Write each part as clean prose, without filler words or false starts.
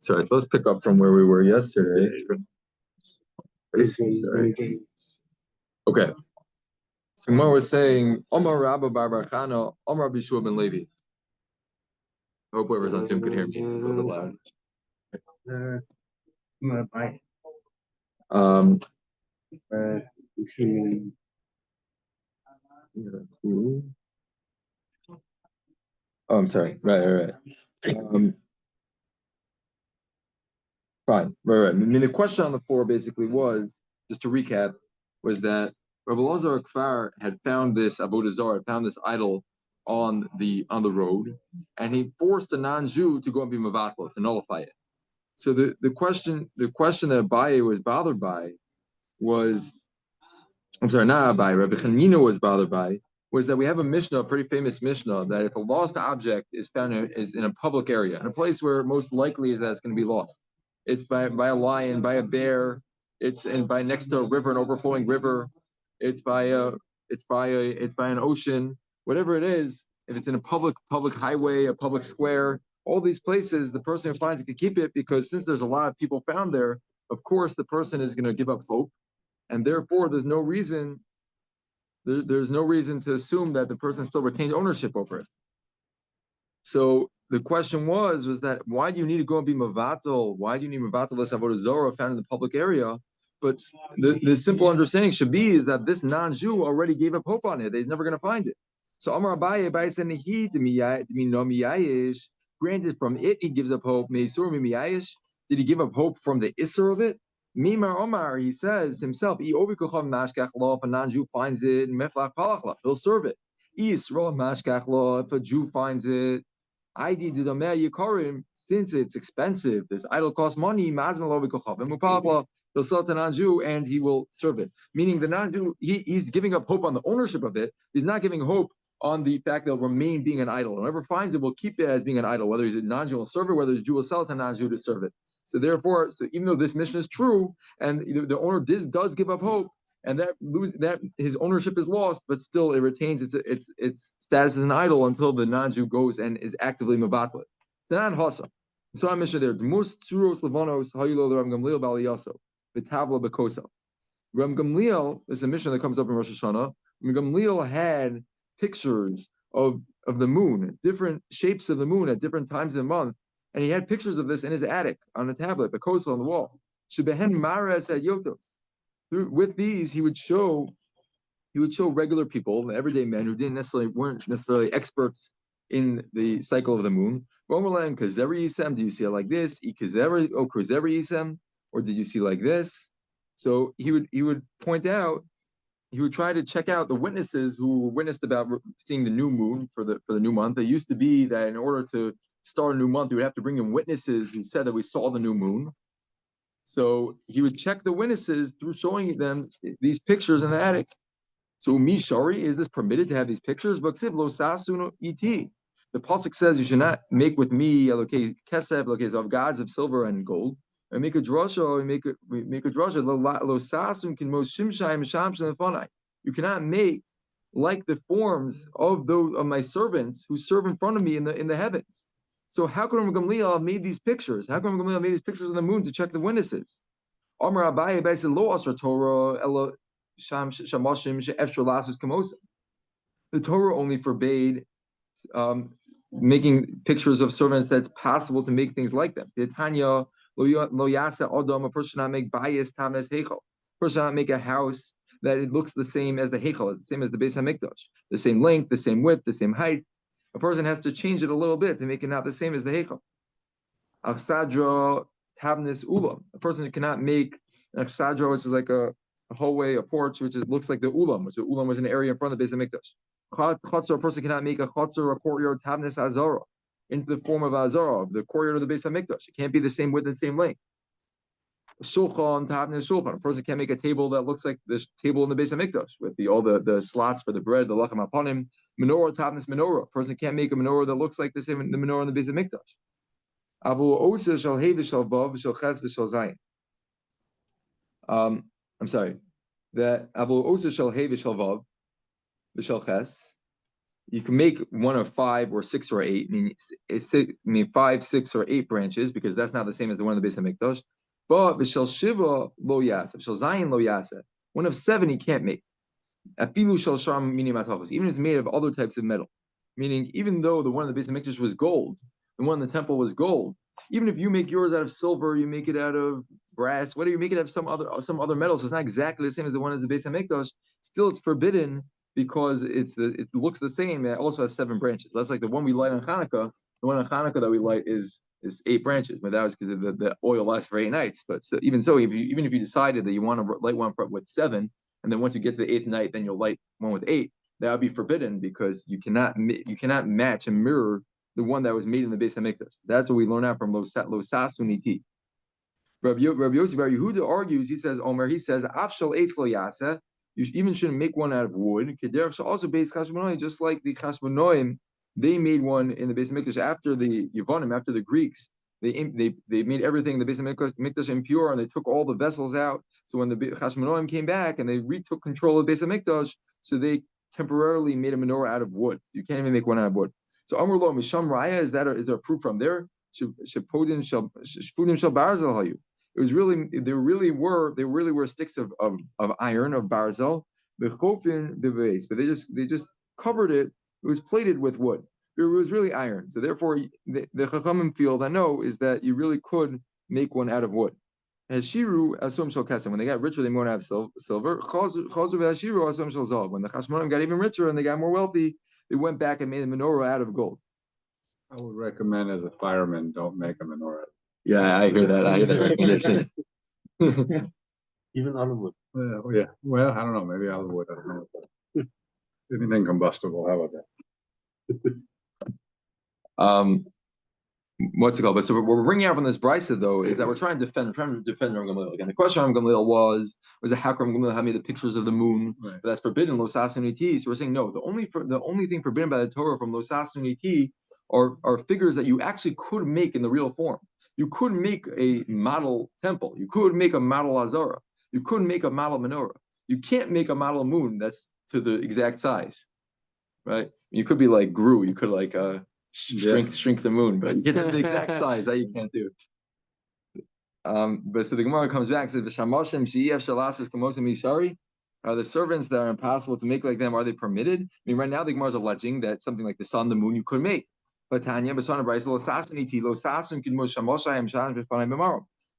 Sorry, so let's pick up from where we were yesterday. Okay. So Gemara was saying, Omar Rabba Bar Barchana, Omar Rabbi Shua ben Levi. I hope whoever's on Zoom could hear me a little bit loud. Oh, I'm sorry. Right. Fine. Right. I mean, the question on the floor basically was, just to recap, was that Rabbi Lazar Kfar had found this Avodah Zora, found this idol on the road, and he forced a non-Jew to go and be mevatel, to nullify it. So the question that Abaye was bothered by was, I'm sorry, not Abaye, Rabbi Chanina was bothered by, was that we have a Mishnah, a pretty famous Mishnah, that if a lost object is found in a public area, in a place where most likely is that it's going to be lost, it's by a lion, by a bear, it's by next to a river, an overflowing river, it's by an ocean, whatever it is, if it's in a public highway, a public square, all these places, the person who finds it can keep it, because since there's a lot of people found there, of course the person is going to give up hope, and therefore there's no reason to assume that the person still retained ownership over it. So the question was that why do you need to go and be mevatel? Why do you need mevatel this Avodah Zora found in the public area? But the simple understanding should be is that this non-Jew already gave up hope on it. He's never going to find it. So Amar Abaye said, granted, from it he gives up hope. Did he give up hope from the Isser of it? Mimar Omar, he says himself, if a non-Jew finds it, he'll serve it. If a Jew finds it, since it's expensive, this idol costs money, he'll sell it to a non-Jew and he will serve it. Meaning the non-Jew, he's giving up hope on the ownership of it. He's not giving hope on the fact that it'll remain being an idol. Whoever finds it will keep it as being an idol, whether he's a non-Jew will serve it, whether he's a Jew will sell it to a non-Jew to serve it. So therefore, even though this mission is true, and the owner does give up hope, and that his ownership is lost, but still it retains its status as an idol until the non-Jew goes and is actively mevatel. It's not hasa. So I'm mission there. The most tzuros levanos hayilo Rav Gamliel b'aliyaso v'tavla b'kosa. Rav Gamliel is a mission that comes up in Rosh Hashanah. Rav Gamliel had pictures of the moon, different shapes of the moon at different times of the month. And he had pictures of this in his attic on a tablet, the kosa on the wall. Shebehen maras at yotos. With these, he would show regular people, everyday men who weren't necessarily experts in the cycle of the moon. Do you see it like this? Or did you see like this? So he would point out. He would try to check out the witnesses who witnessed about seeing the new moon for the new month. It used to be that in order to start a new month, you would have to bring in witnesses who said that we saw the new moon. So he would check the witnesses through showing them these pictures in the attic. So Mishari, is this permitted to have these pictures? The pasuk says you should not make with me kesef of gods of silver and gold. And make a drasha, you cannot make like the forms of my servants who serve in front of me in the heavens. So how come Rabbi Gamliel made these pictures? How come Rabbi Gamliel made these pictures of the moon to check the witnesses? Amar Abaye said, "Lo asra Torah elo shamashim she'efshar lasus kamosa." The Torah only forbade making pictures of servants that's possible to make things like them. The Tanya lo yasa adam, a person should not make bias tames heichal. A person should not make a house that it looks the same as the heichal, is the same as the Beis Hamikdash, the same length, the same width, the same height. A person has to change it a little bit to make it not the same as the heichal. Achsadra tabnis ulam. A person cannot make an achsadra, which is like a hallway, a porch, which looks like the ulam, which the ulam was an area in front of the Beis Hamikdash. Chatzor, a person cannot make a chatzor, a courtyard, tabnis azara, into the form of azara, the courtyard of the Beis Hamikdash. It can't be the same width and same length. Shulchan, tabnis shulchan. A person can't make a table that looks like the table in the Beis Hamikdash with all the slots for the bread, the lachem hapanim. Menorah, tabnis menorah. A person can't make a menorah that looks like the same the menorah in the Beis Hamikdash. Avu osa shel hey v'shel vav v'shel ches v'shel zayin. I'm sorry. That avu osa shel hey v'shel vav v'shel ches you can make one of 5 or 6 or 8. I mean 5, 6, or 8 branches, because that's not the same as the one in the base of Mikdash. But v'shel shiva lo yaseh, v'shel zayin lo yaseh. One of 7 he can't make. Afilu shel sham minim atavos, even if it's made of other types of metal. Meaning, even though the one in the base of Mikdash was gold, the one in the temple was gold. Even if you make yours out of silver, you make it out of brass, whether you make it out of some other metal, so it's not exactly the same as the one in the base of Mikdash. Still, it's forbidden because it looks the same. It also has 7 branches. That's like the one we light on Hanukkah. The one on Hanukkah that we light is 8 branches, but that was because the oil lasts for 8 nights. But so, even if you decided that you want to light one with 7, and then once you get to the 8th night, then you'll light one with 8, that would be forbidden, because you cannot match and mirror the one that was made in the base of Hamikdash. That's what we learn out from Lo Sasuniti. Rabbi Yossi Bar Yehuda argues. He says, Afshal Eitz Lo Yaseh. You even shouldn't make one out of wood. Also based Chashmonoim, just like the Chashmonoim, they made one in the base of Mikdash after the Yevonim, after the Greeks. They made everything in the base of Mikdash impure, and they took all the vessels out. So when the Chashmonoim came back and they retook control of the base of Mikdash, so they temporarily made a menorah out of wood. So you can't even make one out of wood. So Amar Lo Misham Raya, is there a proof from there? Shfudim shel barzel hayu. It was really, they really were sticks of iron, of barzel, the chofin b'beis, but they just covered it. It was plated with wood. It was really iron. So therefore, the Chachamim feel that no, is that you really could make one out of wood. As Shiru asum shel kesem, when they got richer, they more out of silver. Chazu v'ashiru asum shel zav. When the Chashmonim got even richer and they got more wealthy, they went back and made a menorah out of gold. I would recommend, as a fireman, don't make a menorah. Yeah, I hear that. I hear that recommendation. Even out of wood. Yeah. Well, I don't know. Maybe out of wood. I don't know. Anything combustible. How about that? What's it called? But so what we're bringing out from this brisa, though, is that we're trying to defend Ram Gamliel again. The question of Ram Gamliel was how come Gamliel had made the pictures of the moon? Right. But that's forbidden, Lo Sasuniti. So we're saying no. The only thing forbidden by the Torah from Lo Sasuniti are figures that you actually could make in the real form. You could make a model temple. You could make a model Azara. You could make a model menorah. You can't make a model moon that's to the exact size, right? You could be like Gru. You could like shrink the moon, but you get the exact size that you can't do. But so the Gemara comes back and says, are the servants that are impossible to make like them, are they permitted? I mean, right now the Gemara is alleging that something like the sun, the moon, you could make. But Tanya, you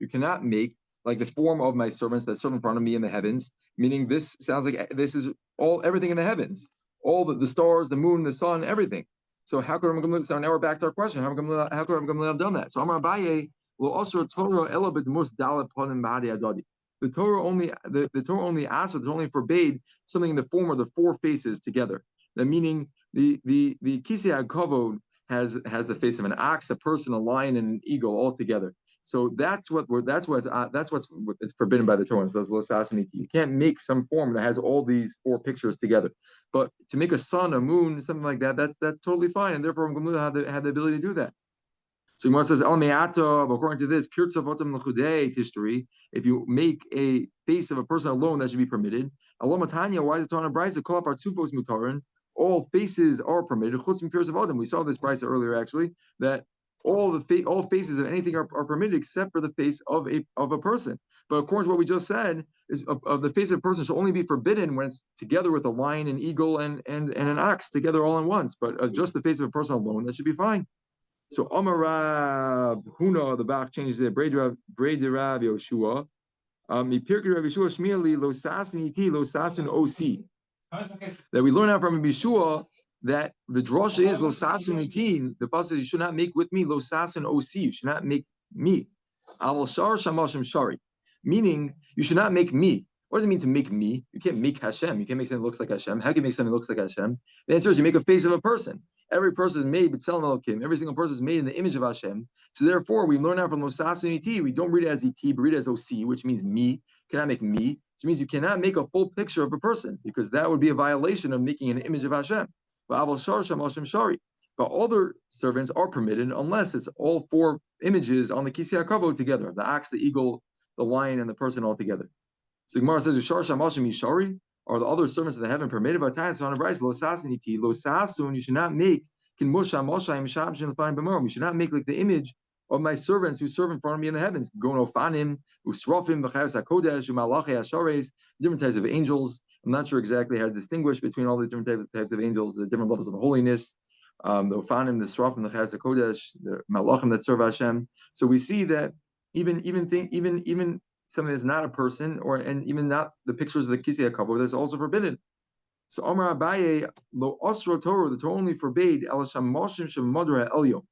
cannot make like the form of my servants that serve in front of me in the heavens, meaning this sounds like this is everything in the heavens, all the stars, the moon, the sun, everything. So how could so now we're back to our question, how could Gamliel have done that? So Amar Abaye will also Torah elabit most dalat ponim ba'adi adadi. The Torah only asked, the Torah only forbade something in the form of the 4 faces together. That meaning the Kisei HaKavod has the face of an ox, a person, a lion, and an eagle all together. So that's what's forbidden by the Torah. So you can't make some form that has all these 4 pictures together. But to make a sun, a moon, something like that, that's totally fine. And therefore, Gamliel had the ability to do that. So Gemara says, according to this, history, if you make a face of a person alone, that should be permitted. Why is it on a brisa? All faces are permitted. We saw this brisa earlier, actually, that all faces of anything are permitted except for the face of a person. But according to what we just said, is of the face of a person should only be forbidden when it's together with a lion, an eagle, and an ox together all in once. But just the face of a person alone, that should be fine. So Amar Rav Huna, the Bach changes it. Braid Rav Yoshua. Mipirkei Rav Yoshua Shmieli Lo Sasin Iti Lo Sasin Osi. That we learn out from Yeshua that the drasha is Lo Sasun Iti. The pasuk says you should not make with me Lo Sasun Osi. You should not make me. Aval Shar Shamashim Shari. Meaning you should not make me. What does it mean to make me? You can't make Hashem. You can't make something that looks like Hashem. How can you make something that looks like Hashem? The answer is you make a face of a person. Every person is made b'tselem Elokim. Every single person is made in the image of Hashem. So therefore, we learn out from Lo Sasun Iti. We don't read it as Iti, but read it as Osi, which means me. You cannot make me, which means you cannot make a full picture of a person, because that would be a violation of making an image of Hashem. But other servants are permitted unless it's all 4 images on the Kisei HaKavod together, the ox, the eagle, the lion, and the person all together. So Gemara says, are the other servants of the heaven permitted by time? So on a bryce, lo sasuniti, lo sasun, you should not make you should not make like the image of my servants who serve in front of me in the heavens. Gonofanim, usrofim, b'chayos hakodesh, umalachei hashares, different types of angels. I'm not sure exactly how to distinguish between all the different types of angels, the different levels of holiness. The Ofanim, the Srafim, the Chayas HaKodesh, the Malachim that serve Hashem. So we see that even something that's not a person, and even not the pictures of the Kisei HaKavod, that's also forbidden. So Amar Abaye, Lo Osro Torah, the Torah only forbade El Shamoshim Shemadra Elyon.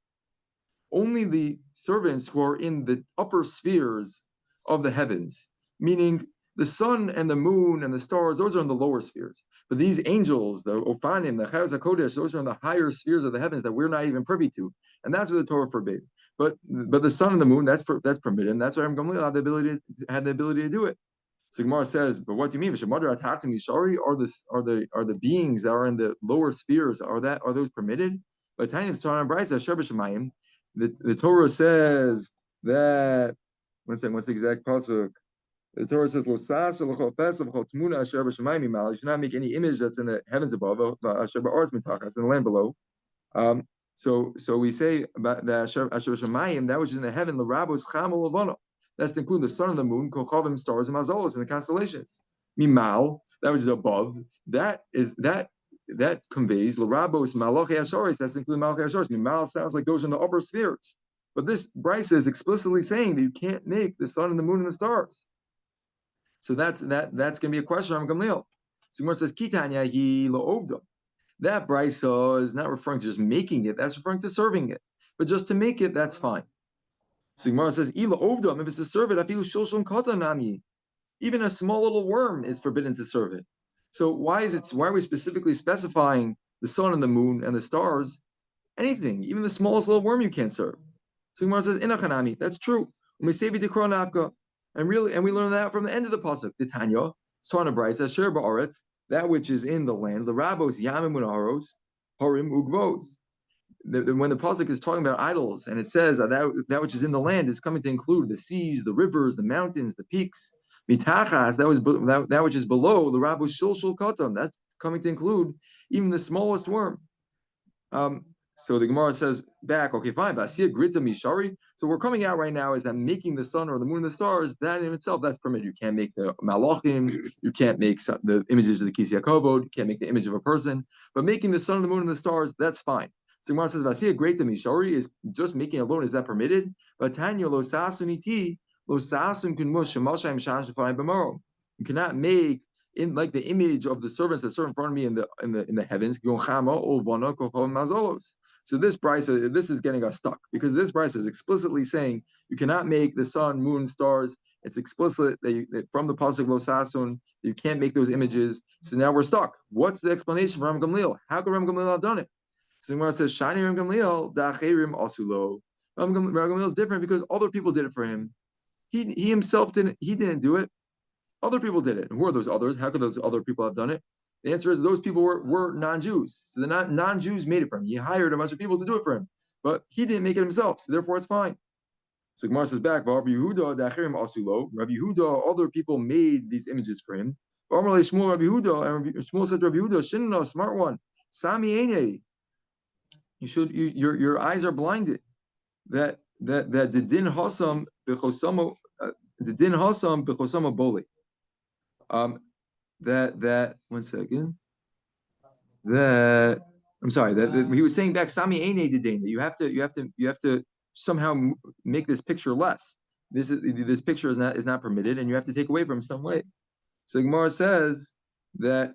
Only the servants who are in the upper spheres of the heavens, meaning the sun and the moon and the stars, those are in the lower spheres. But these angels, the Ofanim, the Chayos HaKodesh, those are in the higher spheres of the heavens that we're not even privy to. And that's what the Torah forbade. But the sun and the moon, that's permitted, and that's why Rabbi Gamliel had the ability to do it. So Gemara says, but what do you mean? Are the beings that are in the lower spheres, are those permitted? But the Torah says that, one second, what's the exact pasuk? The Torah says, you should not make any image that's in the heavens above, that's in the land below. So we say about the Asher Shemayim, that which is in the heaven, the Rabos Chamol Levana. That's to include the sun and the moon, Kochavim, stars, and Mazolos, and the constellations. Mimal, that which is above, that conveys Larabos Malachei Asharis, that's including Malachei Asharis. Mimal sounds like those are in the upper spheres. But this Bryce is explicitly saying that you can't make the sun and the moon and the stars. So that's going to be a question on Gamliel. So Gemara says, Kitanya hi lo'ovda. That brisa is not referring to just making it, that's referring to serving it. But just to make it, that's fine. So Gemara says, Ila ovda, if it's to serve it, afilu shulshon kata nami. Even a small little worm is forbidden to serve it. So why are we specifically specifying the sun and the moon and the stars? Anything, even the smallest little worm you can't serve. So Gemara says, Inachanami, that's true. And we learn that from the end of the pasuk. The Tanya, Sternr writes, Asher ba'aretz, that which is in the land, the Rabos Yamim Unaharos, Harim Ugvos. When the pasuk is talking about idols, and it says that which is in the land is coming to include the seas, the rivers, the mountains, the peaks. Mitachas, that which is below the Rabos Shulshul Katam, that's coming to include even the smallest worm. So the Gemara says back, okay, fine, Basiya Grita Mishari. So we're coming out right now is that making the sun or the moon and the stars, that in itself, that's permitted. You can't make the Malachim, you can't make the images of the Kisei HaKavod, you can't make the image of a person, but making the sun, the moon, and the stars, that's fine. So the Gemara says, Basiya Grita Mishari is just making alone, is that permitted? But Tanya Lo Sasuniti, Lo Sasun Kun Mush Shemashayim Sham Shafayim B'Maro. You cannot make in like the image of the servants that serve in front of me in the heavens. So this brisa, this is getting us stuck because this brisa is explicitly saying you cannot make the sun, moon, stars. It's explicit that from the pasuk lo sasun you can't make those images. So now we're stuck. What's the explanation for Ram Gamliel? How could Ram Gamliel have done it? So Gemara says Shani Ram Gamliel da'acherim asulo. Ram Gamliel is different because other people did it for him. He himself didn't. He didn't do it. Other people did it. And who are those others? How could those other people have done it? The answer is those people were non-Jews. So the non-Jews made it for him. He hired a bunch of people to do it for him. But he didn't make it himself. So therefore it's fine. So Gemara says back, Rabbi Yehuda, other people made these images for him. And Shmuel said to Rabbi Yehuda, Shinna, smart one. Sami Ene. Your eyes are blinded. That the din hasam b'chosamo boli. That one second. That I'm sorry. That he was saying back Sami Ene Didain, that you have to somehow make this picture less. This picture is not permitted, and you have to take away from some way. So Gemara says that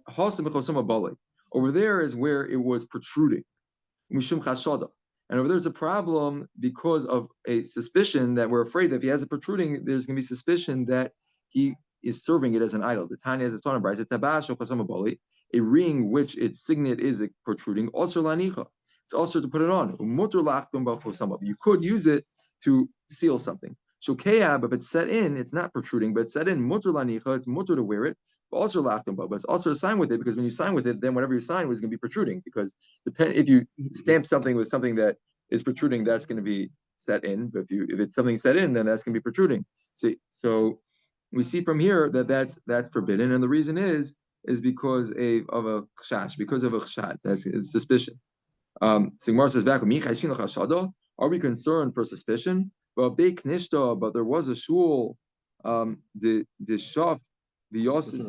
over there is where it was protruding. Mishum chashada. And over there's a problem because of a suspicion that we're afraid that if he has it protruding, there's going to be suspicion that he is serving it as an idol. The Tanya has a Sternr Bryce, a ring which its signet is protruding. Also lanicha, it's also to put it on. You could use it to seal something. Shokeyab, if it's set in, it's not protruding, but it's set in mutter lanicha, it's mutter to wear it. But also lachtum, but it's also a sign with it because when you sign with it, then whatever you sign was going to be protruding. Because if you stamp something with something that is protruding, that's going to be set in. But if it's something set in, then that's going to be protruding. So we see from here that that's forbidden, and the reason is is because of a chash, because of a chshad. That's suspicion. So Gemara says back, are we concerned for suspicion? But there was a shul, the shaf, the yosef,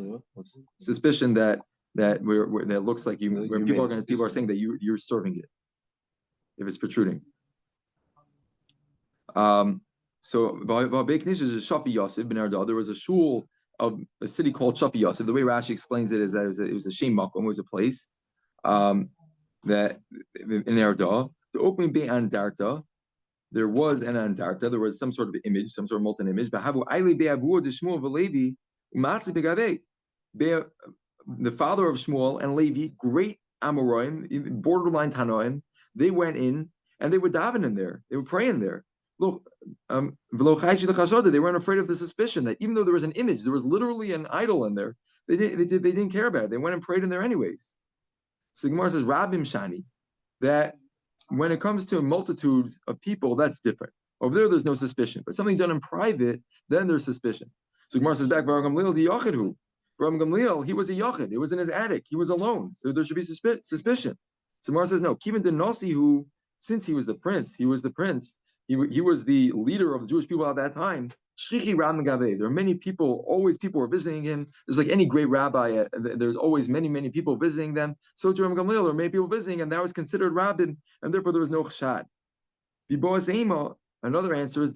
suspicion that that looks like you, where people are saying that you're serving it if it's protruding. So there was a shul of a city called Shafi Yosef. The way Rashi explains it is that it was a shem makom, it was a place that in Erda, the opening be andarta. There was an andarta. There was some sort of image, some sort of molten image. The father of Shmuel and Levi, great Amoraim, borderline Tanoim, they went in and they were davening in there. They were praying there. Look, they weren't afraid of the suspicion that even though there was an image, there was literally an idol in there. They didn't care about it. They went and prayed in there anyways. So Gemara says, Rabim Shani, that when it comes to multitudes of people, that's different. Over there's no suspicion. But something done in private, then there's suspicion. So Gemara says back, Rabbi Gamliel, he was a yachid. It was in his attic. He was alone. So there should be suspicion. So Gemara says, no, Kivan de Nasi, who, since he was the prince, he was the leader of the Jewish people at that time. There are many people, always people were visiting him. There's like any great rabbi, there's always many people visiting them. So to Rabbi Gamliel, there were many people visiting, and that was considered rabbin, and therefore there was no chshad. Another answer is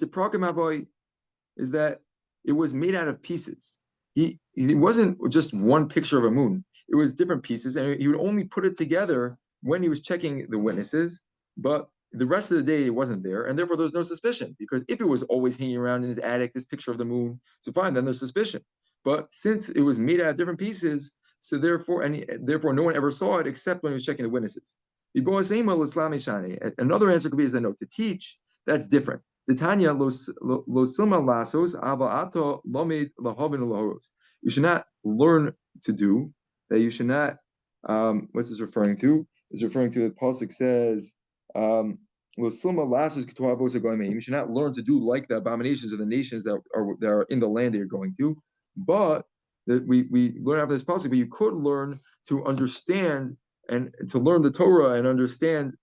is that it was made out of pieces. It wasn't just one picture of a moon. It was different pieces, and he would only put it together when he was checking the witnesses, but the rest of the day it wasn't there, and therefore there's no suspicion, because if it was always hanging around in his attic, this picture of the moon, so fine, then there's suspicion. But since it was made out of different pieces, so therefore no one ever saw it except when he was checking the witnesses. Another answer could be is that no, to teach, that's different. You should not learn to do that. You should not. What's this referring to? It's referring to the pasuk says. You should not learn to do like the abominations of the nations that are in the land that you're going to. But that we learn after this pasuk, but you could learn to understand and to learn the Torah and understand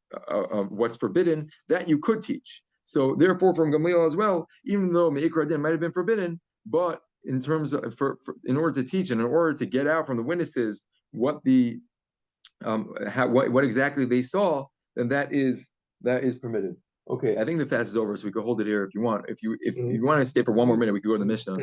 what's forbidden, that you could teach. So therefore, from Gamliel as well, even though Me'ikra Din might have been forbidden, but in terms of in order to teach and in order to get out from the witnesses what the what exactly they saw, then that is permitted. Okay, I think the fast is over, so we could hold it here if you want. If you want to stay for one more minute, we could go to the Mishnah.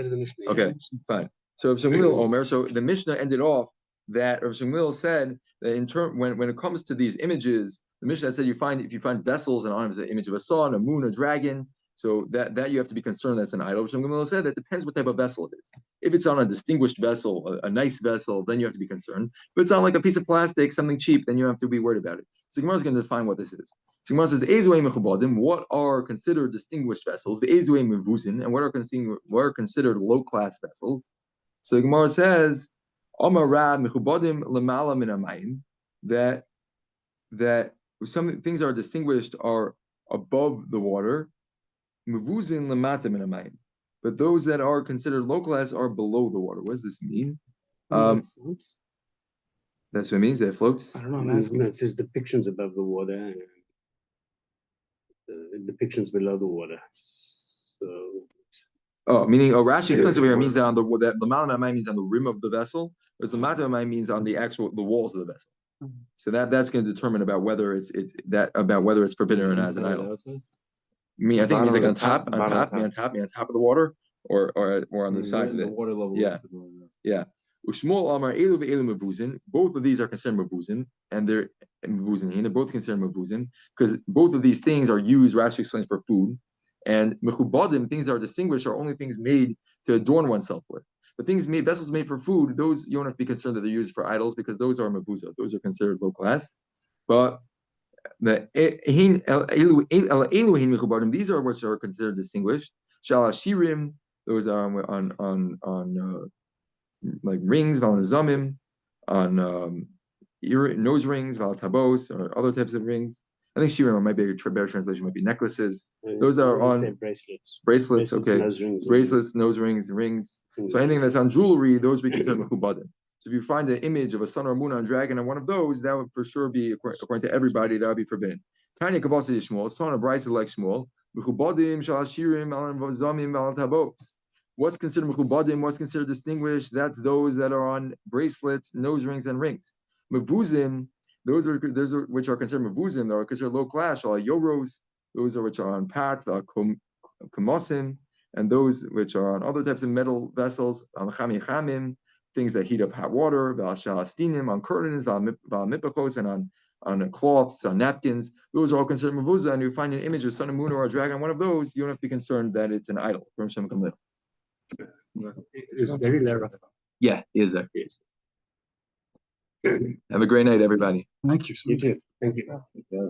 Okay, fine. So Shmuel Omer, so the Mishnah ended off that Shmuel said that in turn when it comes to these images, the Mishnah said if you find vessels and on it is an image of a sun, a moon, a dragon, so that you have to be concerned that's an idol. Shmuel said that depends what type of vessel it is. If it's on a distinguished vessel, a nice vessel, then you have to be concerned. If it's on like a piece of plastic, something cheap, then you have to be worried about it. So Gemara is going to define what this is. So Gemara says, what are considered distinguished vessels? And what are considered low-class vessels? So the Gemara says, that some things are distinguished are above the water, but those that are considered low-class are below the water. What does this mean? That's what it means, that floats? I don't know, I'm asking. It says depictions above the water and depictions below the water. So meaning Rashi explains over here means that on the Lamal means on the rim of the vessel, whereas the Mata means on the walls of the vessel. So that's going to determine about whether it's forbidden or not as an idol. I think it means like on top of the water, or on the sides of it. Water level. Yeah. Ushmol Amar Elu ve'elu mevuzin. Both of these are considered mevuzin, and they're mevuzin. They're both considered mevuzin because both of these things are used. Rashi explains for food, and mechubadim, things that are distinguished, are only things made to adorn oneself with. But vessels made for food, those you don't have to be concerned that they're used for idols because those are mevuzah. Those are considered low class. But the these are which are considered distinguished. Shalashirim, those are on like rings, valnazamim, on nose rings, valtabos, or other types of rings. I think shirim might be a better translation, might be necklaces. Those are on bracelets, okay. Bracelets, nose rings, rings. So anything that's on jewelry, those we consider mechubadim. So if you find an image of a sun or moon on a dragon on one of those, that would for sure be, according to everybody, that would be forbidden. Tanya Kavasi Shmuel, it's on a brisa like Shmuel. What's considered mechubadim? What's considered distinguished? That's those that are on bracelets, nose rings, and rings. Mevuzim, those are which are considered mevuzim, are considered low class, are yoros. Those are which are on pats, kamosim, and those which are on other types of metal vessels, on chamim, things that heat up hot water, shalastinim, on curtains, mipachos, and on cloths, on napkins. Those are all considered mevuzah. And you find an image of sun and moon or a dragon on one of those, you don't have to be concerned that it's an idol. It's very rare. Yeah, he is there. Yes. Have a great night, everybody. Thank you. You too. Thank you. Yeah.